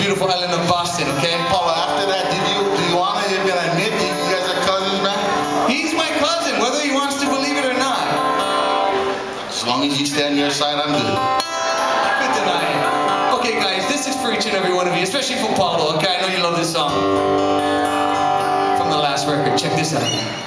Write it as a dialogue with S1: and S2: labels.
S1: beautiful island of Boston, okay?
S2: Paula, after that, do you honor him and admit that you guys are cousins, man?
S1: He's my cousin, whether he wants to believe it or not.
S2: As long as you stay on your side, I'm good.
S1: Good tonight. Okay, guys, this is for each and every one of you, especially for Paulo, okay? I know you love this song. From the last record. Check this out.